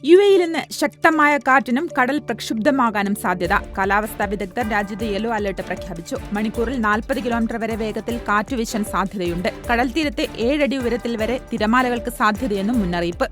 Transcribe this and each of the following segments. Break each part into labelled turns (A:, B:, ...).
A: യുഎഇയിൽ ഇന്ന് ശക്തമായ കാറ്റിനും കടൽ പ്രക്ഷുബ്ധമാകാനും സാധ്യത. കാലാവസ്ഥാ വിദഗ്ധർ രാജ്യത്ത് യെല്ലോ അലർട്ട് പ്രഖ്യാപിച്ചു. മണിക്കൂറിൽ 40 കിലോമീറ്റർ വരെ വേഗത്തിൽ കാറ്റുവീശാൻ സാധ്യതയുണ്ട്. കടൽത്തീരത്തെ 7 അടി ഉയരത്തിൽ വരെ തിരമാലകൾക്ക് സാധ്യതയെന്നും മുന്നറിയിപ്പ്.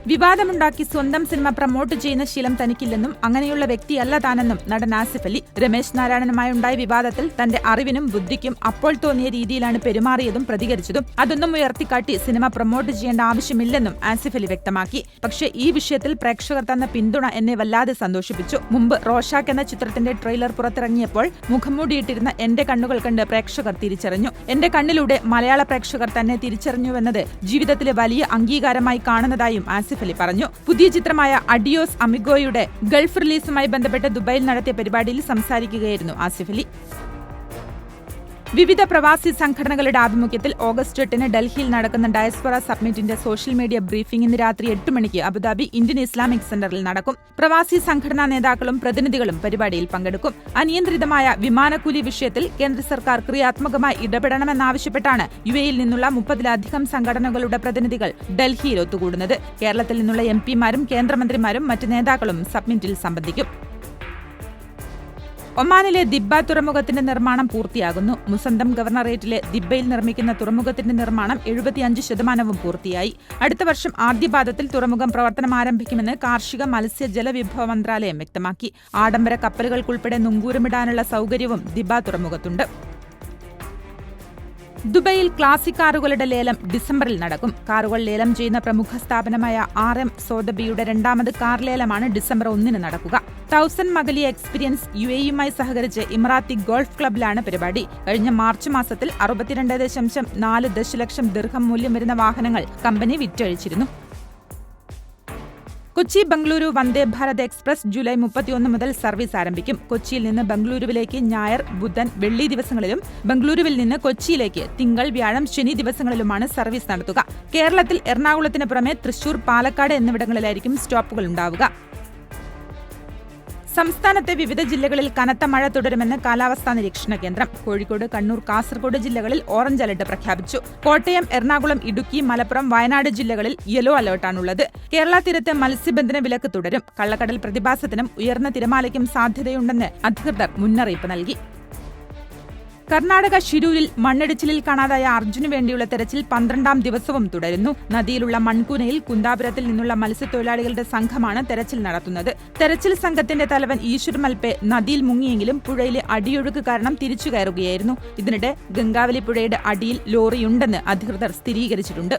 A: വിവാദമുണ്ടാക്കി സ്വന്തം സിനിമ പ്രമോട്ട് ചെയ്യുന്ന ശീലം തനിക്കില്ലെന്നും അങ്ങനെയുള്ള വ്യക്തിയല്ല താനെന്നും നടൻ ആസിഫ് അലി. രമേശ് നാരായണനുമായുണ്ടായ വിവാദത്തിൽ തന്റെ അറിവിനും ബുദ്ധിക്കും അപ്പോൾ തോന്നിയ രീതിയിലാണ് പെരുമാറിയതും പ്രതികരിച്ചതും. അതൊന്നും ഉയർത്തിക്കാട്ടി സിനിമ പ്രമോട്ട് ചെയ്യേണ്ട ആവശ്യമില്ലെന്നും ആസിഫ് അലി വ്യക്തമാക്കി. പക്ഷേ ഈ വിഷയത്തിൽ പ്രേക്ഷകർ തന്ന പിന്തുണ എന്നെ വല്ലാതെ സന്തോഷിപ്പിച്ചു. മുമ്പ് റോഷാക്ക് എന്ന ചിത്രത്തിന്റെ ട്രെയിലർ പുറത്തിറങ്ങിയപ്പോൾ മുഖംമൂടിയിട്ടിരുന്ന എന്റെ കണ്ണുകൾ കണ്ട് പ്രേക്ഷകർ തിരിച്ചറിഞ്ഞു. എന്റെ കണ്ണിലൂടെ മലയാള പ്രേക്ഷകർ തന്നെ തിരിച്ചറിഞ്ഞുവെന്നത് ജീവിതത്തിലെ വലിയ അംഗീകാരമായി കാണുന്നതായും ആസിഫ് അലി പറഞ്ഞു. പുതിയ ചിത്രമായ അഡിയോസ് അമിഗോയുടെ ഗൾഫ് റിലീസുമായി ബന്ധപ്പെട്ട് ദുബായിൽ നടത്തിയ പരിപാടിയിൽ സംസാരിക്കുകയായിരുന്നു ആസിഫ് അലി. വിവിധ പ്രവാസി സംഘടനകളുടെ ആഭിമുഖ്യത്തിൽ ഓഗസ്റ്റ് 8-ന് ഡൽഹിയിൽ നടക്കുന്ന ഡയസ്പൊറ സബ്മിറ്റിന്റെ സോഷ്യൽ മീഡിയ ബ്രീഫിംഗ് ഇന്ന് രാത്രി 8 മണിക്ക് അബുദാബി ഇന്ത്യൻ ഇസ്ലാമിക് സെന്ററിൽ നടക്കും. പ്രവാസി സംഘടനാ നേതാക്കളും പ്രതിനിധികളും പരിപാടിയിൽ പങ്കെടുക്കും. അനിയന്ത്രിതമായ വിമാനക്കൂലി വിഷയത്തിൽ കേന്ദ്ര സർക്കാർ ക്രിയാത്മകമായി ഇടപെടണമെന്നാവശ്യപ്പെട്ടാണ് യുഎഇയിൽ നിന്നുള്ള 30-ലധികം സംഘടനകളുടെ പ്രതിനിധികൾ ഡൽഹിയിൽ ഒത്തുകൂടുന്നത്. കേരളത്തിൽ നിന്നുള്ള എംപിമാരും കേന്ദ്രമന്ത്രിമാരും മറ്റ് നേതാക്കളും സബ്മിറ്റിൽ സംബന്ധിക്കും. ഒമാനിലെ ദിബ്ബ തുറമുഖത്തിന്റെ നിർമ്മാണം പൂർത്തിയാകുന്നു. മുസന്തം ഗവർണറേറ്റിലെ ദിബ്ബയിൽ നിർമ്മിക്കുന്ന തുറമുഖത്തിന്റെ നിർമ്മാണം 75% പൂർത്തിയായി. അടുത്ത വർഷം ആദ്യപാദത്തിൽ തുറമുഖം പ്രവർത്തനം ആരംഭിക്കുമെന്ന് കാർഷിക മത്സ്യ ജലവിഭവ മന്ത്രാലയം വ്യക്തമാക്കി. ആഡംബര കപ്പലുകൾക്കുൾപ്പെടെ നുങ്കൂരമിടാനുള്ള സൗകര്യവും ദിബ്ബ തുറമുഖത്തുണ്ട്. ദുബൈയിൽ ക്ലാസിക് കാറുകളുടെ ലേലം ഡിസംബറിൽ നടക്കും. കാറുകൾ ലേലം ചെയ്യുന്ന പ്രമുഖ സ്ഥാപനമായ RM സോദബിയുടെ 2ാമത് കാർ ലേലമാണ് ഡിസംബർ 1-ന് നടക്കുക. 1000 മഗലിയ എക്സ്പീരിയൻസ് യുഎഇയുമായി സഹകരിച്ച് ഇമറാത്തി ഗോൾഫ് ക്ലബ്ബിലാണ് പരിപാടി. കഴിഞ്ഞ മാർച്ച് മാസത്തിൽ 62.4 ദശലക്ഷം ദിർഹം മൂല്യം വരുന്ന വാഹനങ്ങൾ company വിറ്റഴിച്ചിരുന്നു. Kochi Bengaluru Vande Bharat express July 31 മുതൽ സർവീസ് ആരംഭിക്കും. കൊച്ചിയിൽ നിന്ന് ബംഗളൂരുവിലേക്ക് ഞായർ, ബുധൻ, വെള്ളി ദിവസങ്ങളിലും ബംഗളൂരുവിൽ നിന്ന് കൊച്ചിയിലേക്ക് തിങ്കൾ, വ്യാഴം, ശനി ദിവസങ്ങളിലുമാണ് സർവീസ് നടത്തുക. കേരളത്തിൽ എറണാകുളത്തിന് പുറമെ തൃശൂർ, പാലക്കാട് എന്നിവിടങ്ങളിലായിരിക്കും സ്റ്റോപ്പുകൾ ഉണ്ടാവുക. സംസ്ഥാനത്തെ വിവിധ ജില്ലകളിൽ കനത്ത മഴ തുടരുമെന്ന് കാലാവസ്ഥാ നിരീക്ഷണ കേന്ദ്രം. കോഴിക്കോട്, കണ്ണൂർ, കാസർഗോഡ് ജില്ലകളിൽ ഓറഞ്ച് അലർട്ട് പ്രഖ്യാപിച്ചു. കോട്ടയം, എറണാകുളം, ഇടുക്കി, മലപ്പുറം, വയനാട് ജില്ലകളിൽ യെല്ലോ അലർട്ടാണുള്ളത്. കേരള തീരത്ത് മത്സ്യബന്ധന വിലക്ക് തുടരും. കള്ളക്കടൽ പ്രതിഭാസത്തിനും ഉയർന്ന തിരമാലയ്ക്കും സാധ്യതയുണ്ടെന്ന് അധികൃതർ മുന്നറിയിപ്പ് നൽകി. കർണാടക ഷിരൂരിൽ മണ്ണിടിച്ചിലിൽ കാണാതായ അർജുനു വേണ്ടിയുള്ള തെരച്ചിൽ 12ാം ദിവസവും തുടരുന്നു. നദിയിലുള്ള മൺകൂനയിൽ കുന്താപുരത്തിൽ നിന്നുള്ള മത്സ്യത്തൊഴിലാളികളുടെ സംഘമാണ് തെരച്ചിൽ നടത്തുന്നത്. തെരച്ചിൽ സംഘത്തിന്റെ തലവൻ ഈശ്വർ മൽപെ നദിയിൽ മുങ്ങിയെങ്കിലും പുഴയിലെ അടിയൊഴുക്ക് കാരണം തിരിച്ചു കയറുകയായിരുന്നു. ഇതിനിടെ ഗംഗാവലി പുഴയുടെ അടിയിൽ ലോറിയുണ്ടെന്ന് അധികൃതർ സ്ഥിരീകരിച്ചിട്ടുണ്ട്.